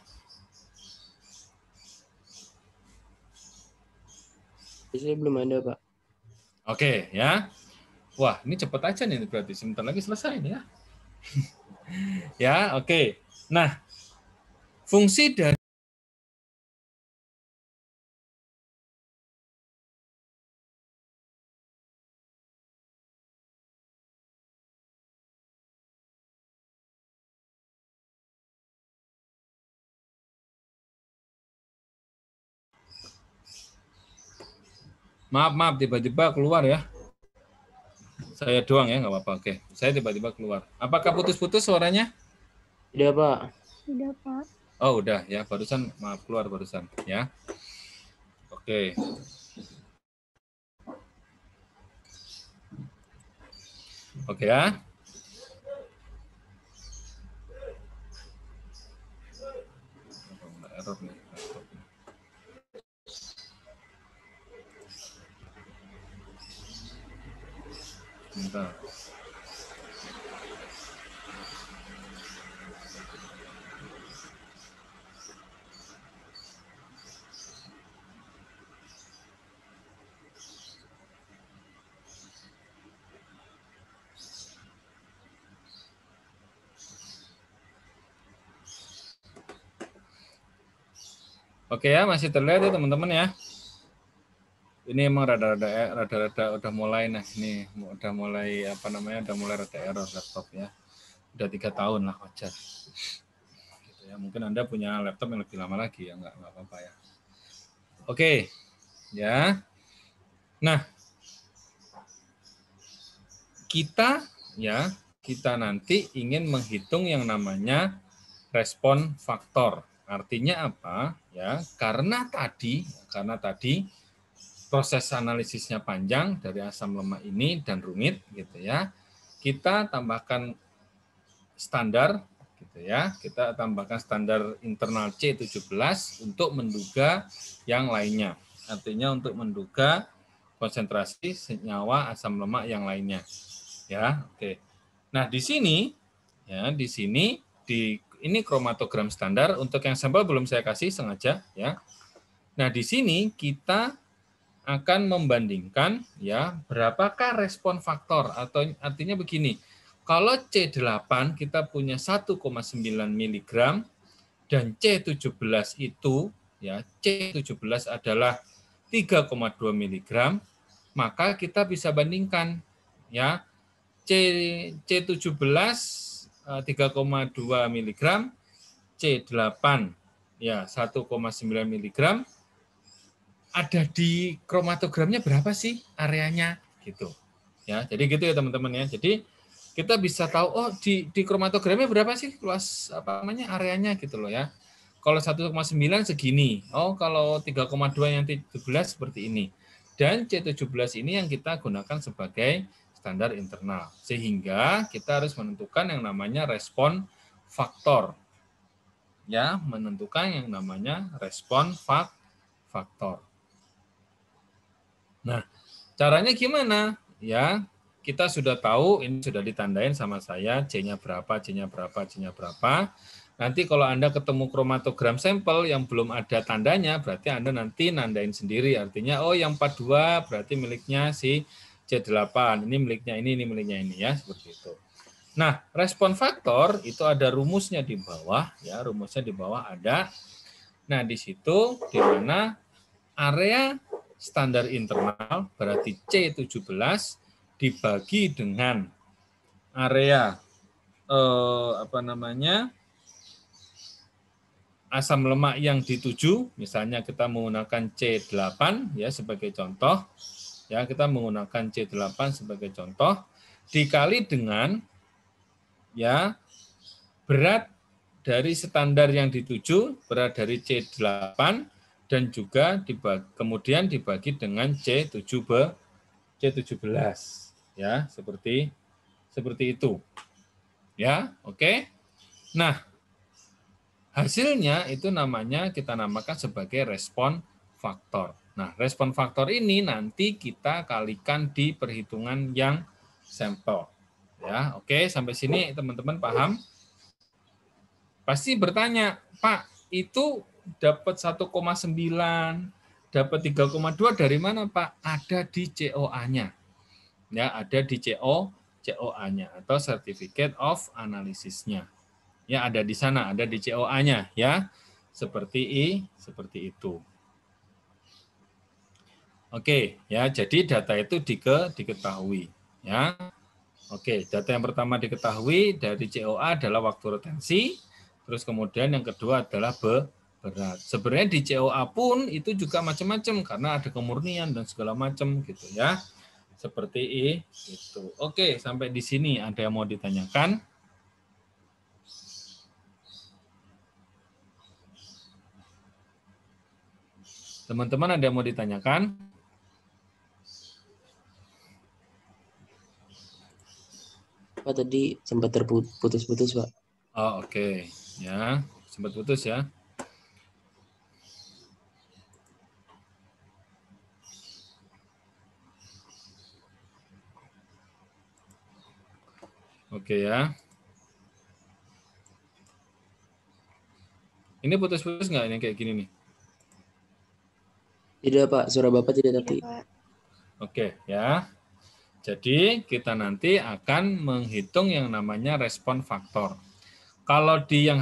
Saya belum ada, Pak. Oke, ya. Wah, ini cepet aja nih berarti. Sebentar lagi selesai nih ya. Ya, oke. Nah, fungsi dari maaf, tiba-tiba keluar ya. Saya doang ya, nggak apa-apa. Oke, saya tiba-tiba keluar. Apakah putus-putus suaranya? Tidak, Pak. Tidak, Pak. Oh, udah ya. Barusan, maaf keluar barusan ya. Oke. Oke ya. Error nih. Bentar. Oke ya, masih terlihat ya teman-teman ya. Ini emang rada-rada udah mulai, nah ini udah mulai apa namanya, udah mulai rada error laptop ya. Udah 3 tahun lah, wajar. Gitu ya. Mungkin Anda punya laptop yang lebih lama lagi ya, nggak apa-apa ya. Oke, ya. Nah, kita nanti ingin menghitung yang namanya respon faktor. Artinya apa? Ya, karena tadi proses analisisnya panjang dari asam lemak ini dan rumit gitu ya. Kita tambahkan standar gitu ya. Kita tambahkan standar internal C17 untuk menduga yang lainnya. Artinya untuk menduga konsentrasi senyawa asam lemak yang lainnya. Ya, oke. Nah, di sini ini kromatogram standar. Untuk yang sampel belum saya kasih sengaja ya. Nah, di sini kita akan membandingkan ya berapakah respon faktor, atau artinya begini. Kalau C8 kita punya 1,9 mg dan C17 itu ya C17 adalah 3,2 mg, maka kita bisa bandingkan ya C17 3,2 mg, C8 ya 1,9 mg, ada di kromatogramnya berapa sih areanya gitu. Ya, jadi gitu ya teman-teman ya. Jadi kita bisa tahu oh di kromatogramnya berapa sih luas apa namanya areanya gitu loh ya. Kalau 1,9 segini. Oh, kalau 3,2 yang 17 seperti ini. Dan C17 ini yang kita gunakan sebagai standar internal. Sehingga kita harus menentukan yang namanya respon faktor. Ya, menentukan yang namanya respon faktor. Nah, caranya gimana? Ya, kita sudah tahu, ini sudah ditandain sama saya, C-nya berapa, C-nya berapa, C-nya berapa. Nanti kalau Anda ketemu kromatogram sampel yang belum ada tandanya, berarti Anda nanti nandain sendiri. Artinya, oh yang 42 berarti miliknya si C8, ini miliknya ini miliknya ini, ya, seperti itu. Nah, respon faktor itu ada rumusnya di bawah, ya, rumusnya di bawah ada. Nah, di situ di mana area standar internal berarti C17 dibagi dengan area asam lemak yang dituju, misalnya kita menggunakan C8 ya sebagai contoh, ya kita menggunakan C8 sebagai contoh, dikali dengan ya berat dari standar yang dituju, berat dari C8 dan juga kemudian dibagi dengan C17 ya, seperti itu. Ya, oke. Nah, hasilnya itu kita namakan sebagai respon faktor. Nah, respon faktor ini nanti kita kalikan di perhitungan yang sampel. Ya, oke, sampai sini teman-teman paham? Pasti bertanya, Pak, itu dapat 1,9, dapat 3,2 dari mana, Pak? Ada di COA-nya. Ya, ada di COA-nya atau Certificate of Analysis-nya. Ya, ada di sana, ada di COA-nya ya. Seperti itu. Oke, ya, jadi data itu diketahui ya. Oke, data yang pertama diketahui dari COA adalah waktu retensi, terus kemudian yang kedua adalah berat. Sebenarnya di COA pun itu juga macam-macam karena ada kemurnian dan segala macam gitu ya. Seperti itu. Oke, sampai di sini ada yang mau ditanyakan? Teman-teman ada yang mau ditanyakan? Pak tadi sempat terputus-putus Pak. Oh, oke. Ya, sempat putus ya. Oke ya. Ini putus-putus nggak ini kayak gini nih? Tidak Pak, suara Bapak tidak Iya, tapi. Pak. Oke ya. Jadi kita nanti akan menghitung yang namanya respon faktor. Kalau di yang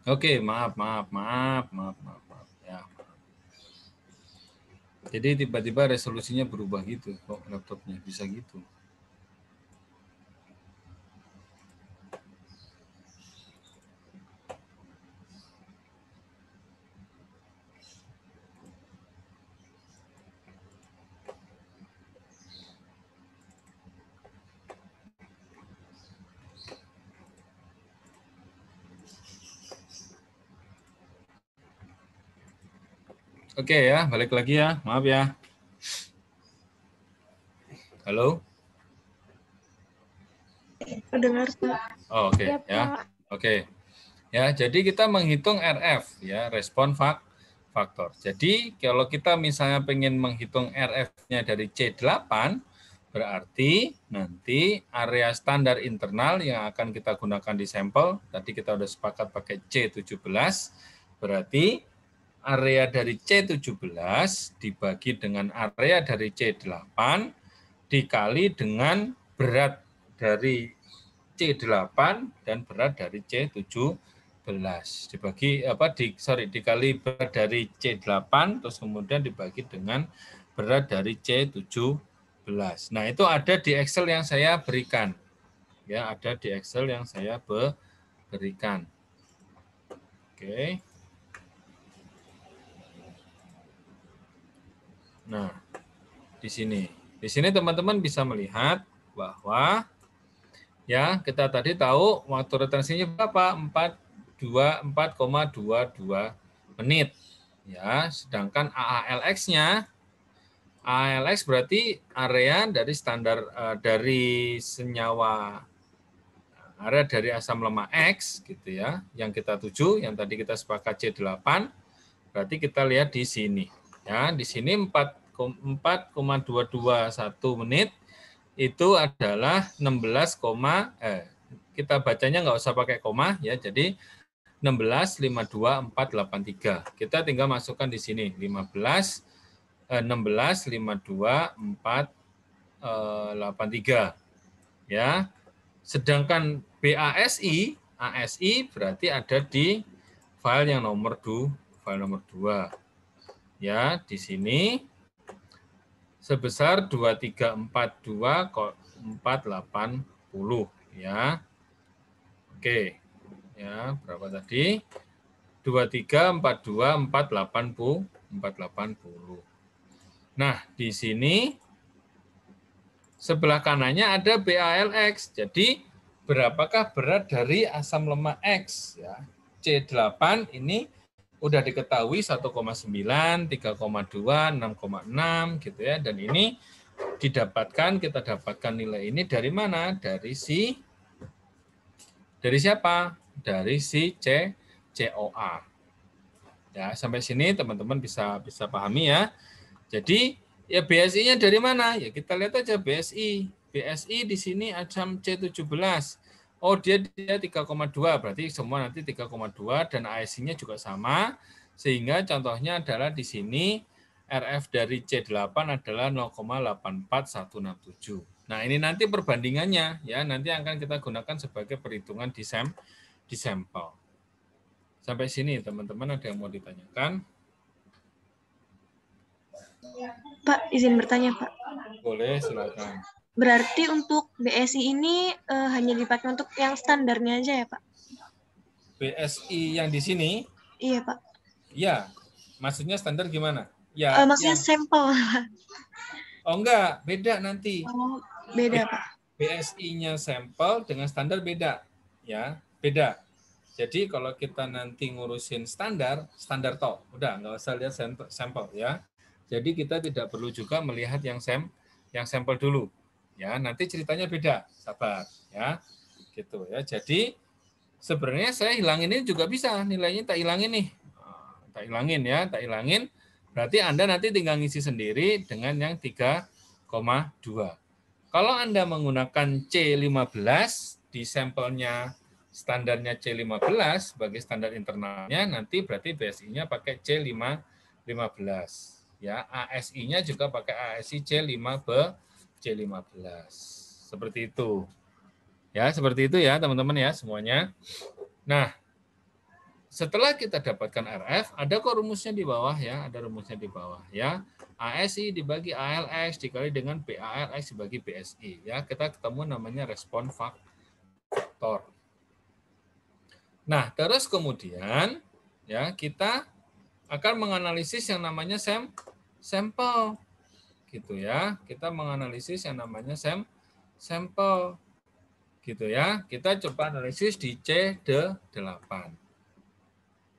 Oke, maaf ya. Jadi tiba-tiba resolusinya berubah gitu kok laptopnya bisa gitu. Oke ya, balik lagi ya. Maaf ya. Halo? Dengar, Pak. Oh, oke Ya, ya. Pak. Oke. Ya, jadi kita menghitung RF ya, respon faktor. Jadi kalau kita misalnya pengen menghitung RF-nya dari C8, berarti nanti area standar internal yang akan kita gunakan di sampel, tadi kita udah sepakat pakai C17, berarti area dari C17 dibagi dengan area dari C8 dikali dengan berat dari C8 dan berat dari C17 dikali berat dari C8 terus kemudian dibagi dengan berat dari C17. Nah, itu ada di Excel yang saya berikan. Ya, ada di Excel yang saya berikan. Oke. Nah, di sini. Di sini teman-teman bisa melihat bahwa ya, kita tadi tahu waktu retensinya berapa? 4,22 menit. Ya, sedangkan AALX-nya AALX berarti area dari standar dari senyawa area dari asam lemak X gitu ya, yang kita tuju, yang tadi kita sepakat C8, berarti kita lihat di sini. Ya, di sini 4,221 menit itu adalah 16, kita bacanya nggak usah pakai koma ya, jadi 16,52483. Kita tinggal masukkan di sini 16,52483 ya. Sedangkan ASI berarti ada di file yang nomor 2, file nomor 2. Ya, di sini sebesar 2342,480 ya. Oke. Ya, berapa tadi? 2342,480. Nah, di sini sebelah kanannya ada BALX. Jadi, berapakah berat dari asam lemak X ya? C8 ini udah diketahui 1,9, 3,2, 6,6 gitu ya. Dan ini kita dapatkan nilai ini dari mana? Dari siapa? Dari si COA. Ya, sampai sini teman-teman bisa pahami ya. Jadi ya BSI-nya dari mana? Ya kita lihat aja BSI. BSI di sini asam C17. Oh, dia 3,2, berarti semua nanti 3,2 dan ASI-nya juga sama. Sehingga contohnya adalah di sini RF dari C8 adalah 0,84167. Nah, ini nanti perbandingannya ya, nanti akan kita gunakan sebagai perhitungan di sampel. Sampai sini teman-teman ada yang mau ditanyakan? Pak, izin bertanya, Pak. Boleh, silakan. Berarti untuk BSI ini hanya dipakai untuk yang standarnya aja ya, Pak? BSI yang di sini? Iya, Pak. Ya, maksudnya standar gimana? Ya, maksudnya sampel. Oh enggak, beda nanti. Oh, beda, Pak. BSI-nya sampel dengan standar beda. Ya, beda. Jadi kalau kita nanti ngurusin standar toh, udah nggak usah lihat sampel ya. Jadi kita tidak perlu juga melihat yang sampel dulu. Ya, nanti ceritanya beda, sabar ya. Gitu ya. Jadi sebenarnya saya hilangin ini juga bisa, nilainya tak hilangin nih. Tak hilangin ya, tak hilangin. Berarti Anda nanti tinggal ngisi sendiri dengan yang 3,2. Kalau Anda menggunakan C15 di sampelnya standarnya C15 sebagai standar internalnya, nanti berarti BSI-nya pakai C15. Ya, ASI-nya juga pakai ASI C15. Seperti itu. Ya, seperti itu ya, teman-teman ya semuanya. Nah, setelah kita dapatkan RF, ada kok rumusnya di bawah ya, ada rumusnya di bawah ya. ASI dibagi ALX dikali dengan BALX dibagi BSI ya. Kita ketemu namanya respon faktor. Nah, terus kemudian ya kita akan menganalisis yang namanya sampel gitu ya. Kita menganalisis yang namanya sampel gitu ya. Kita coba analisis di C8.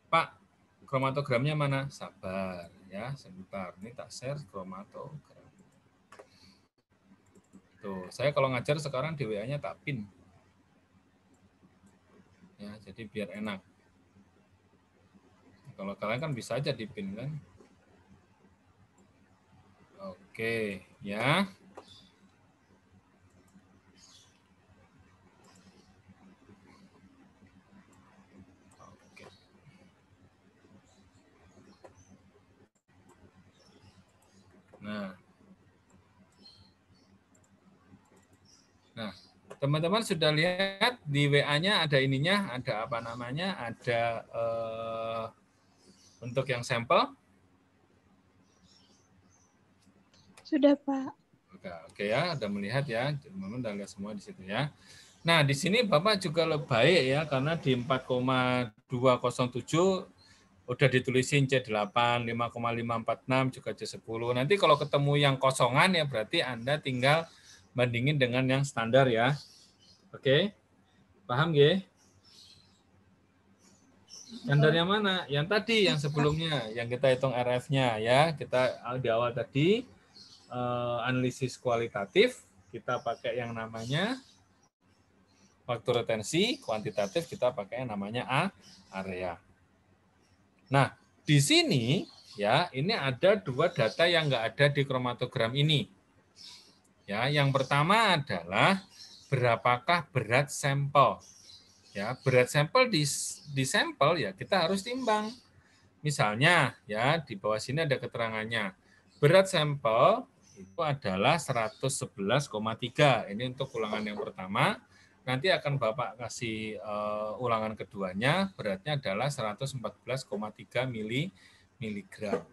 Pak, kromatogramnya mana? Sabar Ya, sebentar. Ini tak share kromatogram. Tuh, saya kalau ngajar sekarang di WA-nya tak pin. Ya, jadi biar enak. Kalau kalian kan bisa aja di pin kan. Oke, ya. Oke. Nah, teman-teman sudah lihat di WA-nya ada ininya, ada apa namanya, ada untuk yang sampel. Sudah, Pak. Oke ya, ada melihat ya, teman-teman udah lihat semua di situ ya. Nah, di sini Bapak juga lebih baik ya, karena di 4,207 udah ditulisin C8, 5,546 juga C10. Nanti kalau ketemu yang kosongan ya berarti Anda tinggal bandingin dengan yang standar ya. Oke, paham ya? Standarnya mana? Yang tadi, yang sebelumnya, yang kita hitung RF-nya ya. Kita di awal tadi analisis kualitatif, kita pakai yang namanya faktor retensi, kuantitatif kita pakai yang namanya area. Nah, di sini ya, ini ada dua data yang nggak ada di kromatogram ini. Ya, yang pertama adalah berapakah berat sampel. Ya, berat sampel di sampel ya kita harus timbang. Misalnya ya di bawah sini ada keterangannya. Berat sampel itu adalah 111,3. Ini untuk ulangan yang pertama. Nanti akan Bapak kasih ulangan keduanya, beratnya adalah 114,3 miligram.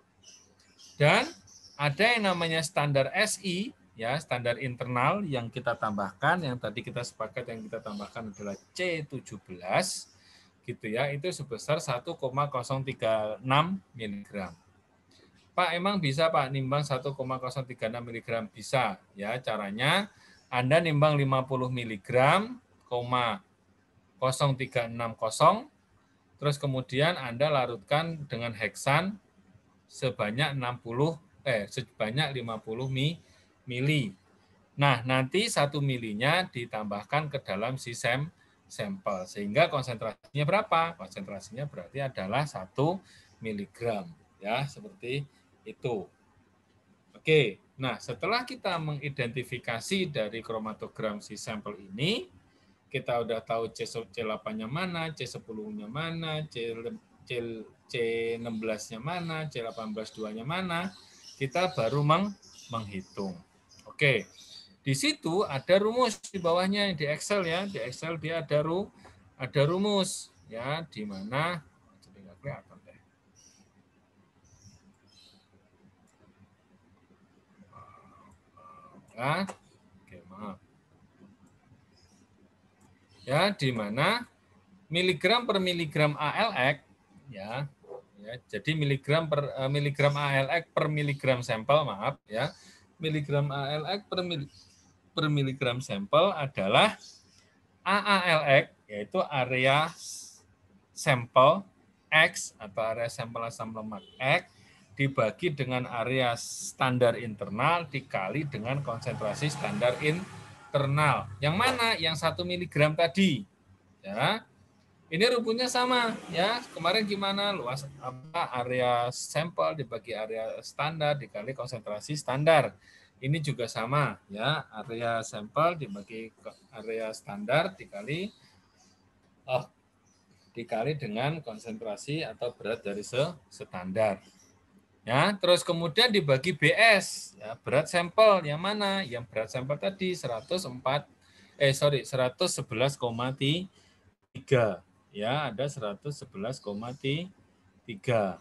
Dan ada yang namanya standar SI, ya standar internal yang kita tambahkan, yang tadi kita sepakat yang kita tambahkan adalah C17, gitu ya, itu sebesar 1,036 miligram. Pak, emang bisa Pak nimbang 1,036 miligram? Bisa, ya caranya Anda nimbang 50 miligram, 0,0360, terus kemudian Anda larutkan dengan heksan sebanyak 50 mili. Nah, nanti 1 milinya ditambahkan ke dalam si sampel sehingga konsentrasinya berapa? Konsentrasinya berarti adalah 1 miligram, ya, seperti itu. Oke. Nah, setelah kita mengidentifikasi dari kromatogram si sampel ini, kita udah tahu C8-nya mana, C10-nya mana, C16-nya mana, C18-2-nya mana, kita baru menghitung. Oke, di situ ada rumus di bawahnya di Excel ya, di Excel dia ada rumus ya, di mana jadi nggak kelihatan deh. Ya, oke maaf. Ya, di mana miligram per miligram ALX ya, jadi miligram ALX per miligram sampel, maaf ya, miligram ALX per miligram sampel adalah AALX, yaitu area sampel X atau area sampel asam lemak X dibagi dengan area standar internal dikali dengan konsentrasi standar internal. Yang mana? Yang 1 miligram tadi. Ya. Ini rumusnya sama ya. Kemarin gimana? Luas apa area sampel dibagi area standar dikali konsentrasi standar. Ini juga sama ya. Area sampel dibagi area standar dikali dengan konsentrasi atau berat dari standar. Ya, terus kemudian dibagi BS, ya, berat sampel yang mana? Yang berat sampel tadi 111,3. Ya, ada 111,3.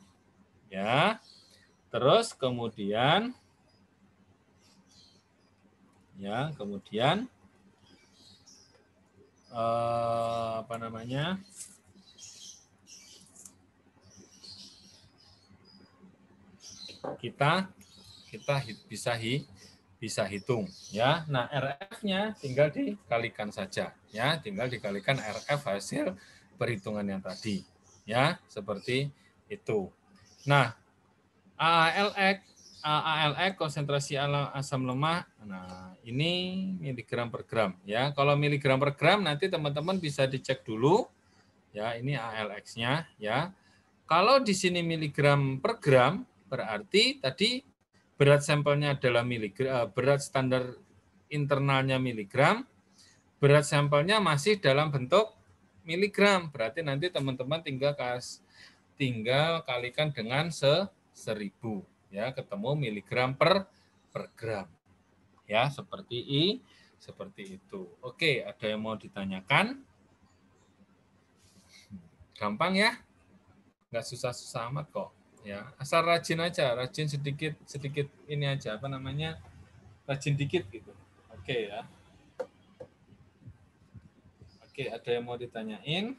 Ya. Terus kemudian apa namanya? Kita bisa hitung ya. Nah, RF-nya tinggal dikalikan saja ya, tinggal dikalikan RF hasil perhitungan yang tadi ya, seperti itu. Nah, ALX konsentrasi asam lemah. Nah, ini miligram per gram ya. Kalau miligram per gram nanti teman-teman bisa dicek dulu ya, ini ALX-nya ya. Kalau di sini miligram per gram berarti tadi berat sampelnya adalah miligram, berat standar internalnya miligram, berat sampelnya masih dalam bentuk miligram. Berarti nanti teman-teman tinggal kalikan dengan 1000 ya, ketemu miligram per gram. Ya, seperti itu. Oke, ada yang mau ditanyakan? Gampang ya? Nggak susah-susah amat kok. Ya, asal rajin aja, rajin sedikit ini aja, apa namanya? Rajin dikit gitu. Oke ya. Oke, ada yang mau ditanyain?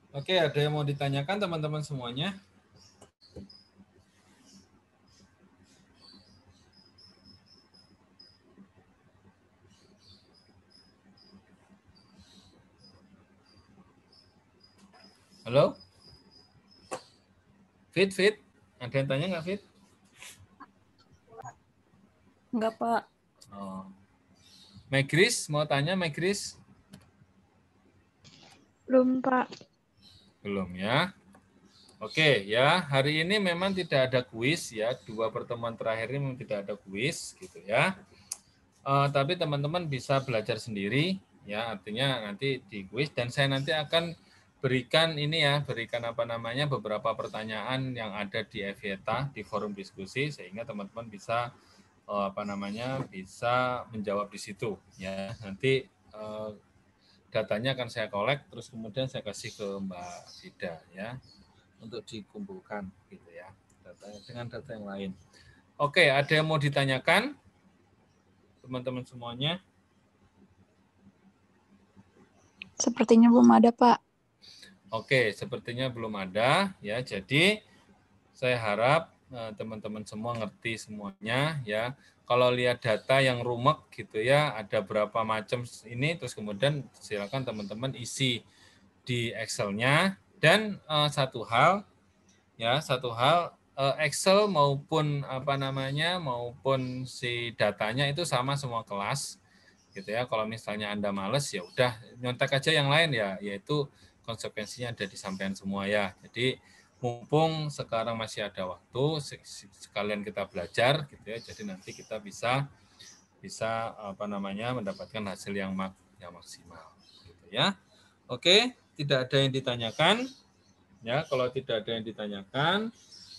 Oke, ada yang mau ditanyakan teman-teman semuanya? Halo? Fit? Ada yang tanya nggak, Fit? Enggak, Pak. Oh. Megris, mau tanya Megris? Belum, Pak. Belum ya. Oke ya, hari ini memang tidak ada kuis ya. 2 pertemuan terakhir ini memang tidak ada kuis gitu ya. Tapi teman-teman bisa belajar sendiri ya, artinya nanti di kuis dan saya nanti akan berikan ini ya, berikan apa namanya beberapa pertanyaan yang ada di Evieta di forum diskusi sehingga teman-teman bisa apa namanya bisa menjawab di situ ya. Nanti datanya akan saya kolek terus kemudian saya kasih ke Mbak Vida ya untuk dikumpulkan gitu ya, datanya dengan data yang lain. Oke, ada yang mau ditanyakan teman-teman semuanya? Sepertinya belum ada, Pak. Oke, sepertinya belum ada ya. Jadi saya harap teman-teman semua ngerti semuanya ya. Kalau lihat data yang rumek gitu ya, ada berapa macam ini, terus kemudian silakan teman-teman isi di Excel-nya. Dan satu hal Excel maupun apa namanya maupun si datanya itu sama semua kelas gitu ya. Kalau misalnya Anda males ya udah nyontek aja yang lain ya, yaitu konsekuensinya ada di sampean semua ya. Jadi mumpung sekarang masih ada waktu, sekalian kita belajar gitu ya. Jadi nanti kita bisa apa namanya mendapatkan hasil yang maksimal gitu ya. Oke, tidak ada yang ditanyakan. Ya, kalau tidak ada yang ditanyakan,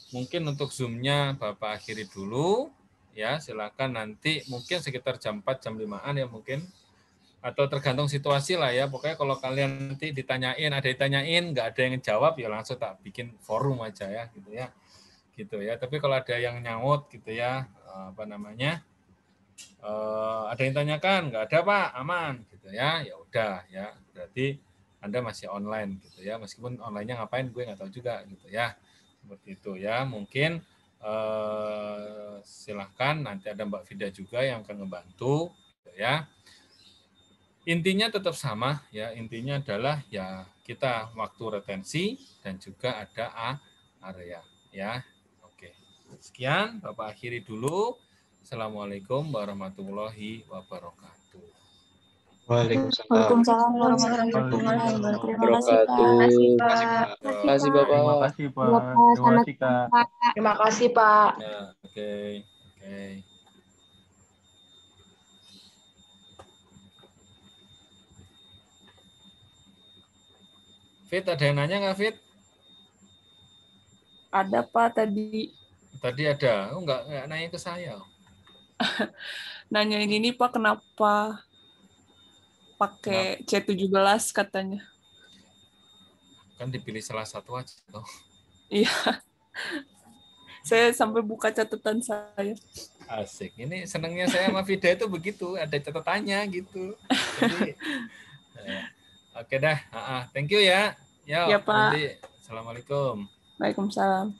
mungkin untuk Zoom-nya Bapak akhiri dulu ya. Silakan nanti mungkin sekitar jam 4 jam 5-an ya mungkin. Atau tergantung situasi lah ya. Pokoknya kalau kalian nanti ada ditanyain, nggak ada yang jawab, ya langsung tak bikin forum aja ya, gitu ya. Gitu ya. Tapi kalau ada yang nyaut gitu ya, apa namanya, ada yang tanyakan, nggak ada Pak, aman, gitu ya. Ya udah ya, berarti Anda masih online gitu ya. Meskipun online-nya ngapain, gue nggak tahu juga gitu ya. Seperti itu ya. Mungkin silahkan nanti ada Mbak Vida juga yang akan membantu, gitu ya. Intinya tetap sama ya, intinya adalah ya kita waktu retensi dan juga ada area ya. Oke. Sekian Bapak akhiri dulu. Assalamualaikum warahmatullahi wabarakatuh. Waalaikumsalam warahmatullahi wabarakatuh. Terima kasih, Pak. Terima kasih Bapak. Terima kasih, Pak. Terima kasih, Kak. Terima kasih, Pak. Ya, oke. Fit, ada yang nanya nggak, Fit? Ada, Pak, tadi. Tadi ada. Oh, nggak nanya ke saya. Nanyain ini, Pak, kenapa pakai C17 katanya? Kan dipilih salah satu aja toh. Iya. Saya sampai buka catatan saya. Asik. Ini senangnya saya sama Vida itu begitu, ada catatannya gitu. Jadi, oke dah. Thank you ya. Yo, Ya, Pak. Assalamualaikum. Waalaikumsalam.